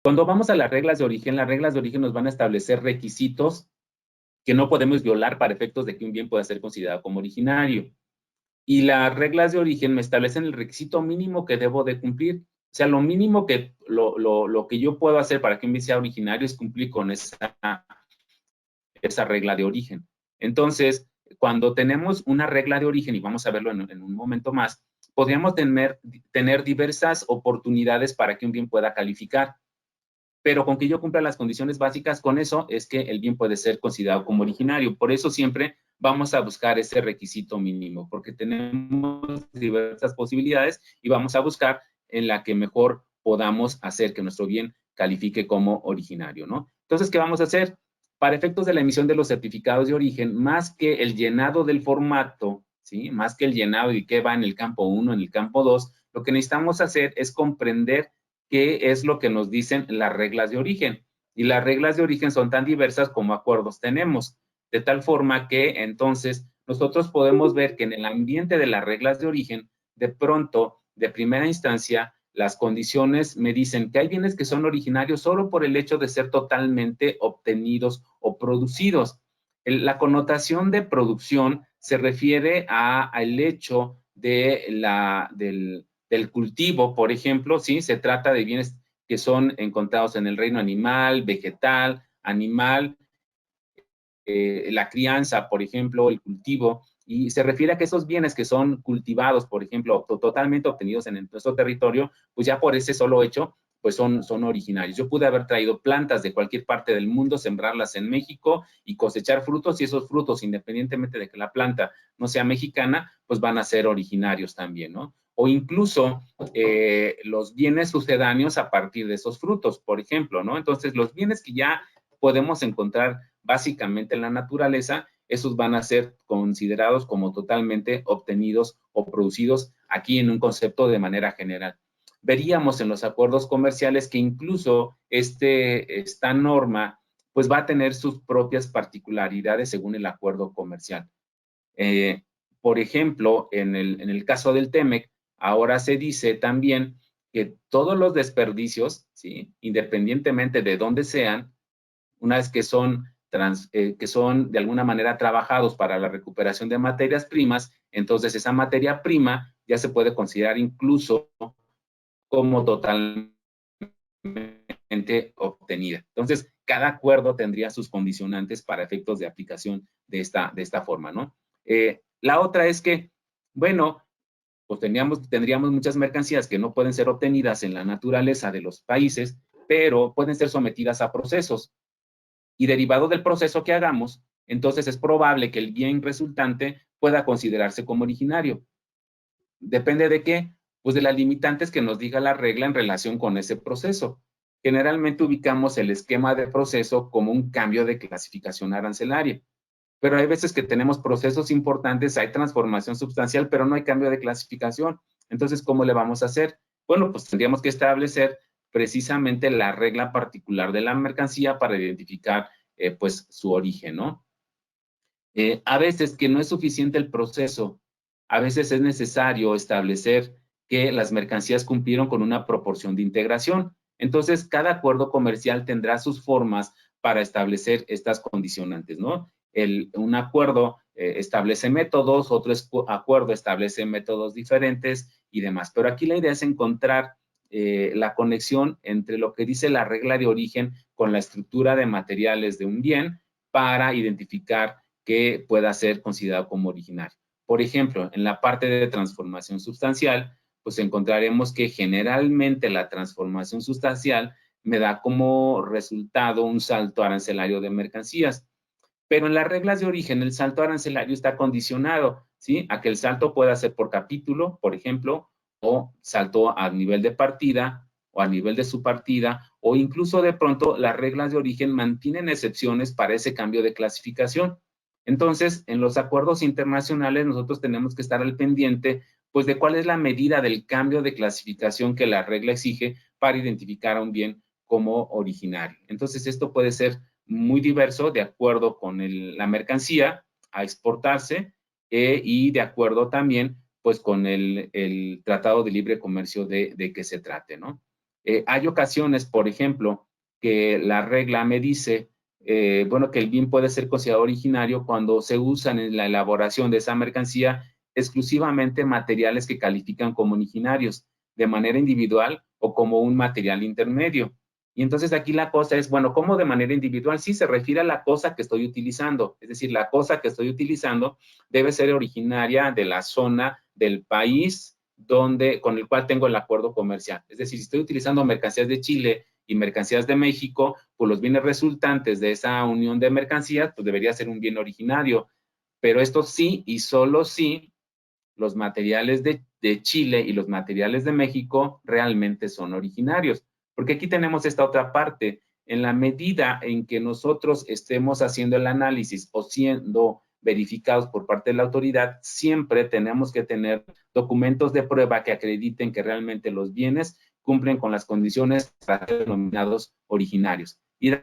Cuando vamos a las reglas de origen nos van a establecer requisitos que no podemos violar para efectos de que un bien pueda ser considerado como originario. Y las reglas de origen me establecen el requisito mínimo que debo de cumplir. O sea, lo mínimo que, lo que yo puedo hacer para que un bien sea originario es cumplir con esa regla de origen. Entonces, cuando tenemos una regla de origen, y vamos a verlo en un momento más, podríamos tener diversas oportunidades para que un bien pueda calificar. Pero con que yo cumpla las condiciones básicas, con eso es que el bien puede ser considerado como originario. Por eso siempre vamos a buscar ese requisito mínimo, porque tenemos diversas posibilidades y vamos a buscar en la que mejor podamos hacer que nuestro bien califique como originario, ¿no? Entonces, ¿qué vamos a hacer? Para efectos de la emisión de los certificados de origen, más que el llenado del formato, ¿sí? Más que el llenado y qué va en el campo 1, en el campo 2, lo que necesitamos hacer es comprender qué es lo que nos dicen las reglas de origen. Y las reglas de origen son tan diversas como acuerdos tenemos, de tal forma que entonces nosotros podemos ver que en el ambiente de las reglas de origen, de pronto, de primera instancia, las condiciones me dicen que hay bienes que son originarios solo por el hecho de ser totalmente obtenidos o producidos. La connotación de producción se refiere al hecho del cultivo, por ejemplo, ¿sí? Se trata de bienes que son encontrados en el reino animal, vegetal, animal, la crianza, por ejemplo, el cultivo, y se refiere a que esos bienes que son cultivados, por ejemplo, totalmente obtenidos en nuestro territorio, pues ya por ese solo hecho, pues son originarios. Yo pude haber traído plantas de cualquier parte del mundo, sembrarlas en México y cosechar frutos, y esos frutos, independientemente de que la planta no sea mexicana, pues van a ser originarios también, ¿no? O incluso los bienes sucedáneos a partir de esos frutos, por ejemplo, ¿no? Entonces, los bienes que ya podemos encontrar básicamente en la naturaleza, esos van a ser considerados como totalmente obtenidos o producidos aquí en un concepto de manera general. Veríamos en los acuerdos comerciales que incluso esta norma pues va a tener sus propias particularidades según el acuerdo comercial. Por ejemplo, en el caso del TEMEC, ahora se dice también que todos los desperdicios, ¿sí? Independientemente de dónde sean, una vez que son de alguna manera trabajados para la recuperación de materias primas, entonces esa materia prima ya se puede considerar incluso como totalmente obtenida. Entonces, cada acuerdo tendría sus condicionantes para efectos de aplicación de esta forma, ¿no? La otra es que, bueno, pues tendríamos muchas mercancías que no pueden ser obtenidas en la naturaleza de los países, pero pueden ser sometidas a procesos. Y derivado del proceso que hagamos, entonces es probable que el bien resultante pueda considerarse como originario. ¿Depende de qué? Pues de las limitantes que nos diga la regla en relación con ese proceso. Generalmente ubicamos el esquema de proceso como un cambio de clasificación arancelaria, pero hay veces que tenemos procesos importantes, hay transformación sustancial, pero no hay cambio de clasificación. Entonces, ¿cómo le vamos a hacer? Bueno, pues tendríamos que establecer precisamente la regla particular de la mercancía para identificar pues su origen, ¿no? A veces que no es suficiente el proceso, a veces es necesario establecer que las mercancías cumplieron con una proporción de integración. Entonces, cada acuerdo comercial tendrá sus formas para establecer estas condicionantes, ¿no? Un acuerdo establece métodos, otro acuerdo establece métodos diferentes y demás. Pero aquí la idea es encontrar la conexión entre lo que dice la regla de origen con la estructura de materiales de un bien para identificar que pueda ser considerado como originario. Por ejemplo, en la parte de transformación sustancial, pues encontraremos que generalmente la transformación sustancial me da como resultado un salto arancelario de mercancías. Pero en las reglas de origen, el salto arancelario está condicionado, ¿sí? A que el salto pueda ser por capítulo, por ejemplo, o salto a nivel de partida, o a nivel de subpartida, o incluso de pronto las reglas de origen mantienen excepciones para ese cambio de clasificación. Entonces, en los acuerdos internacionales nosotros tenemos que estar al pendiente, pues, de cuál es la medida del cambio de clasificación que la regla exige para identificar a un bien como originario. Entonces, esto puede ser muy diverso de acuerdo con la mercancía a exportarse y de acuerdo también, pues, con el Tratado de Libre Comercio de que se trate, ¿no? Hay ocasiones, por ejemplo, que la regla me dice, bueno, que el bien puede ser considerado originario cuando se usan en la elaboración de esa mercancía exclusivamente materiales que califican como originarios, de manera individual o como un material intermedio. Y entonces aquí la cosa es, bueno, ¿cómo de manera individual? Sí, se refiere a la cosa que estoy utilizando. Es decir, la cosa que estoy utilizando debe ser originaria de la zona del país con el cual tengo el acuerdo comercial. Es decir, si estoy utilizando mercancías de Chile y mercancías de México, pues los bienes resultantes de esa unión de mercancías, pues debería ser un bien originario. Pero esto sí y solo sí los materiales de Chile y los materiales de México realmente son originarios. Porque aquí tenemos esta otra parte. En la medida en que nosotros estemos haciendo el análisis o siendo verificados por parte de la autoridad, siempre tenemos que tener documentos de prueba que acrediten que realmente los bienes cumplen con las condiciones para ser denominados originarios. Y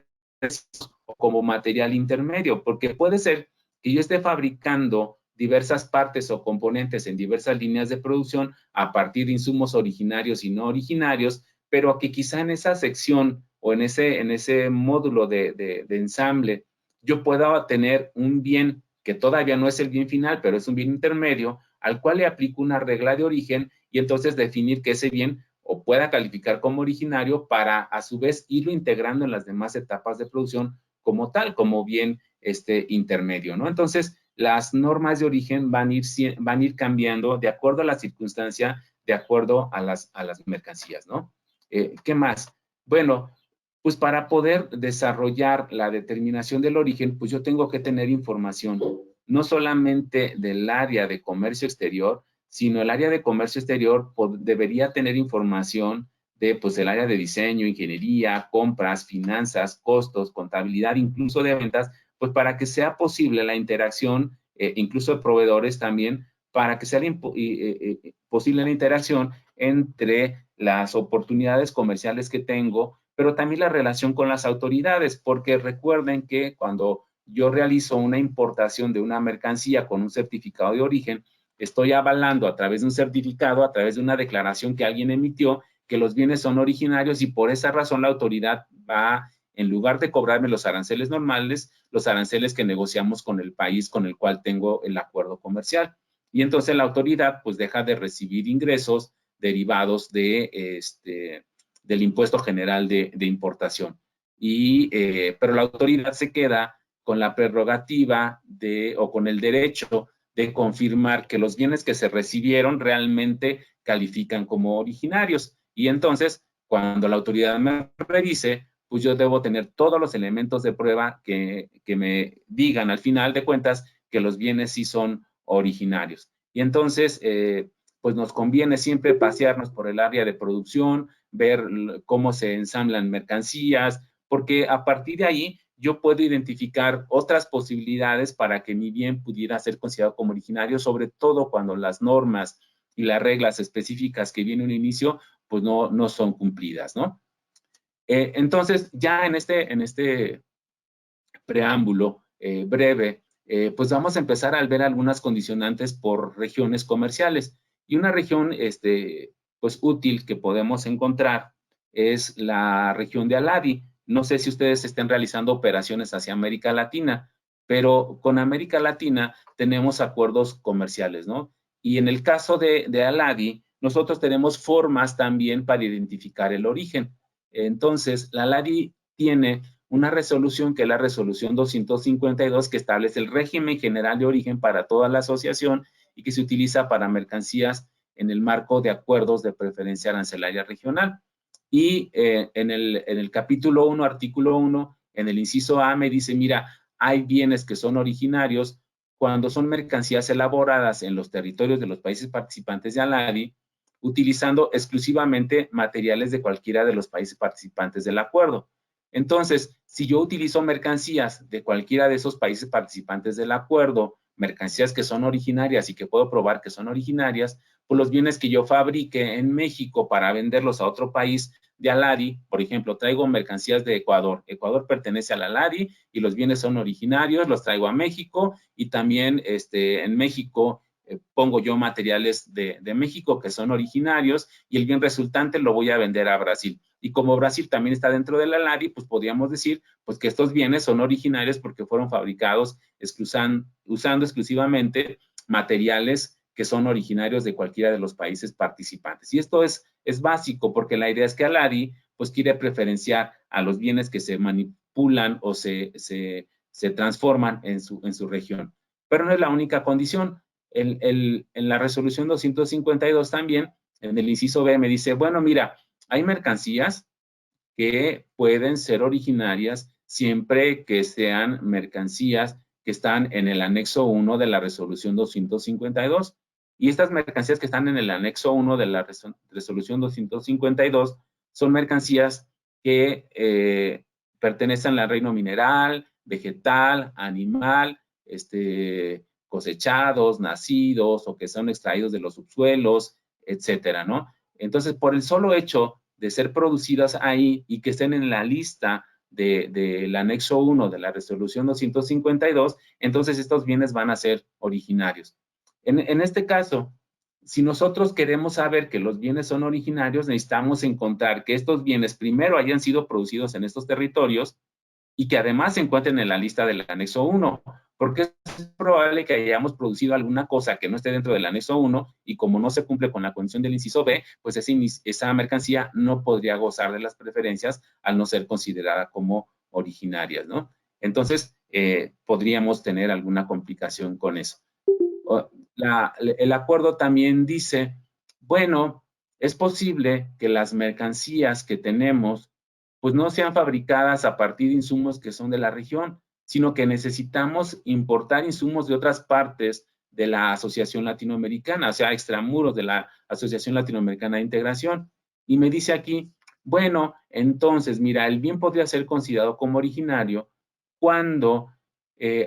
como material intermedio, porque puede ser que yo esté fabricando diversas partes o componentes en diversas líneas de producción a partir de insumos originarios y no originarios, pero que quizá en esa sección o en ese módulo de ensamble yo pueda tener un bien que todavía no es el bien final, pero es un bien intermedio, al cual le aplico una regla de origen y entonces definir que ese bien o pueda calificar como originario para a su vez irlo integrando en las demás etapas de producción como tal, como bien intermedio, ¿no? Entonces, las normas de origen van a ir cambiando de acuerdo a la circunstancia, de acuerdo a las mercancías, ¿no? ¿Qué más? Bueno, pues para poder desarrollar la determinación del origen, pues yo tengo que tener información, no solamente del área de comercio exterior, sino el área de comercio exterior debería tener información de, pues, el área de diseño, ingeniería, compras, finanzas, costos, contabilidad, incluso de ventas, pues para que sea posible la interacción, incluso de proveedores también, para que sea posible la interacción entre las oportunidades comerciales que tengo, pero también la relación con las autoridades, porque recuerden que cuando yo realizo una importación de una mercancía con un certificado de origen, estoy avalando a través de un certificado, a través de una declaración que alguien emitió, que los bienes son originarios y por esa razón la autoridad va, en lugar de cobrarme los aranceles normales, los aranceles que negociamos con el país con el cual tengo el acuerdo comercial. Y entonces la autoridad pues deja de recibir ingresos derivados del impuesto general de importación. Pero la autoridad se queda con la prerrogativa o con el derecho de confirmar que los bienes que se recibieron realmente califican como originarios. Y entonces, cuando la autoridad me revise, pues yo debo tener todos los elementos de prueba que me digan al final de cuentas que los bienes sí son originarios. Y entonces, pues nos conviene siempre pasearnos por el área de producción, ver cómo se ensamblan mercancías, porque a partir de ahí yo puedo identificar otras posibilidades para que mi bien pudiera ser considerado como originario, sobre todo cuando las normas y las reglas específicas que vienen a un inicio, pues no son cumplidas, ¿no? Entonces, ya en este preámbulo breve, pues vamos a empezar a ver algunas condicionantes por regiones comerciales. Y una región, pues útil que podemos encontrar es la región de Aladi. No sé si ustedes estén realizando operaciones hacia América Latina, pero con América Latina tenemos acuerdos comerciales, ¿no? Y en el caso de Aladi, nosotros tenemos formas también para identificar el origen. Entonces, la Aladi tiene una resolución que es la resolución 252 que establece el régimen general de origen para toda la asociación y que se utiliza para mercancías en el marco de acuerdos de preferencia arancelaria regional. Y en el capítulo 1, artículo 1, en el inciso A me dice, mira, hay bienes que son originarios cuando son mercancías elaboradas en los territorios de los países participantes de ALADI, utilizando exclusivamente materiales de cualquiera de los países participantes del acuerdo. Entonces, si yo utilizo mercancías de cualquiera de esos países participantes del acuerdo, mercancías que son originarias y que puedo probar que son originarias, pues los bienes que yo fabrique en México para venderlos a otro país de ALADI, por ejemplo, traigo mercancías de Ecuador. Ecuador pertenece a la ALADI y los bienes son originarios, los traigo a México y también en México pongo yo materiales de México que son originarios y el bien resultante lo voy a vender a Brasil. Y como Brasil también está dentro de la LADI, pues podríamos decir pues, que estos bienes son originarios porque fueron fabricados usando exclusivamente materiales que son originarios de cualquiera de los países participantes. Y esto es básico porque la idea es que ALADI pues quiere preferenciar a los bienes que se manipulan o se transforman en su región. Pero no es la única condición. En la resolución 252 también, en el inciso B me dice, bueno, mira, hay mercancías que pueden ser originarias siempre que sean mercancías que están en el anexo 1 de la resolución 252. Y estas mercancías que están en el anexo 1 de la resolución 252 son mercancías que pertenecen al reino mineral, vegetal, animal, cosechados, nacidos o que son extraídos de los subsuelos, etcétera, ¿no? Entonces, por el solo hecho de ser producidas ahí y que estén en la lista del anexo 1 de la resolución 252, entonces estos bienes van a ser originarios. En este caso, si nosotros queremos saber que los bienes son originarios, necesitamos encontrar que estos bienes primero hayan sido producidos en estos territorios y que además se encuentren en la lista del anexo 1, porque es probable que hayamos producido alguna cosa que no esté dentro del anexo 1 y como no se cumple con la condición del inciso B, pues esa mercancía no podría gozar de las preferencias al no ser considerada como originarias, ¿no? Entonces, podríamos tener alguna complicación con eso. El acuerdo también dice, bueno, es posible que las mercancías que tenemos pues no sean fabricadas a partir de insumos que son de la región, sino que necesitamos importar insumos de otras partes de la Asociación Latinoamericana, o sea, extramuros de la Asociación Latinoamericana de Integración. Y me dice aquí, bueno, entonces, mira, el bien podría ser considerado como originario cuando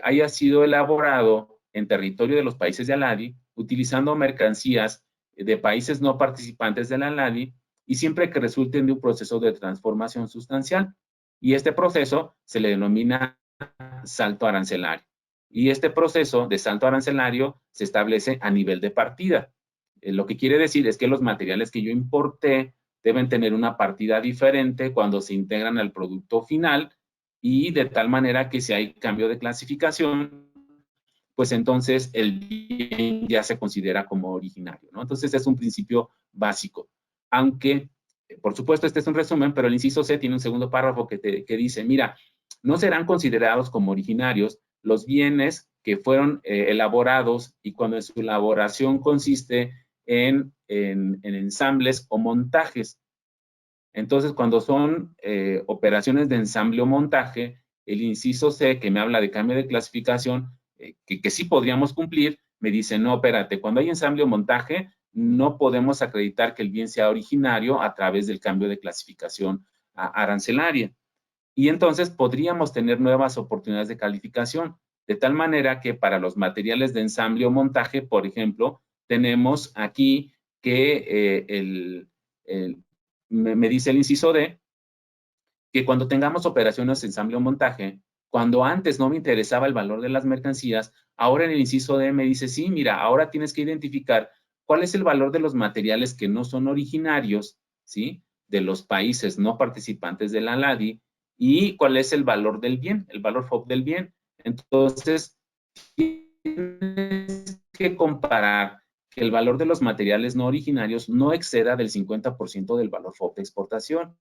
haya sido elaborado en territorio de los países de ALADI, utilizando mercancías de países no participantes de la ALADI, y siempre que resulten de un proceso de transformación sustancial. Y este proceso se le denomina salto arancelario. Y este proceso de salto arancelario se establece a nivel de partida. Lo que quiere decir es que los materiales que yo importé deben tener una partida diferente cuando se integran al producto final y de tal manera que si hay cambio de clasificación, pues entonces el bien ya se considera como originario, ¿no? Entonces es un principio básico. Aunque, por supuesto, este es un resumen, pero el inciso C tiene un segundo párrafo que dice, mira, no serán considerados como originarios los bienes que fueron elaborados y cuando su elaboración consiste en ensambles o montajes. Entonces, cuando son operaciones de ensamble o montaje, el inciso C, que me habla de cambio de clasificación, que sí podríamos cumplir, me dice, no, espérate, cuando hay ensamble o montaje, no podemos acreditar que el bien sea originario a través del cambio de clasificación arancelaria. Y entonces podríamos tener nuevas oportunidades de calificación, de tal manera que para los materiales de ensamble o montaje, por ejemplo, tenemos aquí que me dice el inciso D, que cuando tengamos operaciones de ensamble o montaje, cuando antes no me interesaba el valor de las mercancías, ahora en el inciso D me dice, sí, mira, ahora tienes que identificar cuál es el valor de los materiales que no son originarios, ¿sí? De los países no participantes de la LADI y cuál es el valor del bien, el valor FOB del bien. Entonces, tienes que comparar que el valor de los materiales no originarios no exceda del 50% del valor FOB de exportación.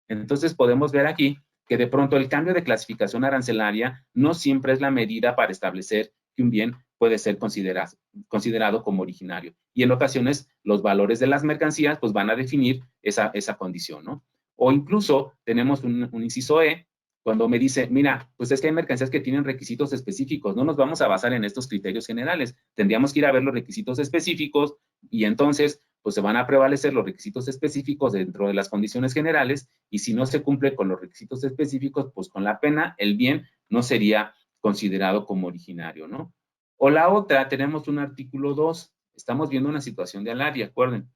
Entonces podemos ver aquí que de pronto el cambio de clasificación arancelaria no siempre es la medida para establecer que un bien puede ser considerado como originario. Y en ocasiones los valores de las mercancías pues van a definir esa condición, ¿no? O incluso tenemos un inciso E cuando me dice, mira, pues es que hay mercancías que tienen requisitos específicos, no nos vamos a basar en estos criterios generales, tendríamos que ir a ver los requisitos específicos y entonces pues se van a prevalecer los requisitos específicos dentro de las condiciones generales y si no se cumple con los requisitos específicos, pues con la pena el bien no sería considerado como originario, ¿no? O la otra, tenemos un artículo 2, estamos viendo una situación de ALADI, acuerden.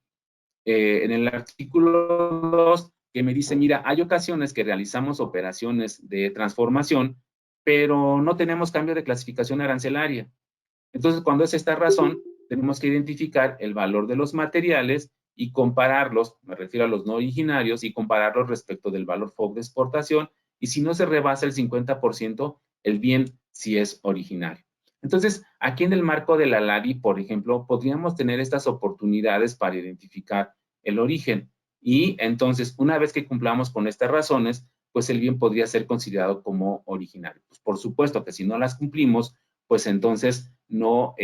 En el artículo 2 que me dice, mira, hay ocasiones que realizamos operaciones de transformación, pero no tenemos cambio de clasificación arancelaria. Entonces, cuando es esta razón, tenemos que identificar el valor de los materiales y compararlos, me refiero a los no originarios, y compararlos respecto del valor FOB de exportación, y si no se rebasa el 50%, el bien sí es originario. Entonces, aquí en el marco de la LADI, por ejemplo, podríamos tener estas oportunidades para identificar el origen. Y entonces, una vez que cumplamos con estas razones, pues el bien podría ser considerado como originario. Pues por supuesto que si no las cumplimos, pues entonces no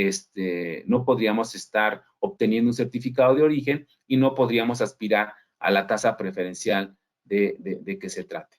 podríamos estar obteniendo un certificado de origen y no podríamos aspirar a la tasa preferencial de que se trate.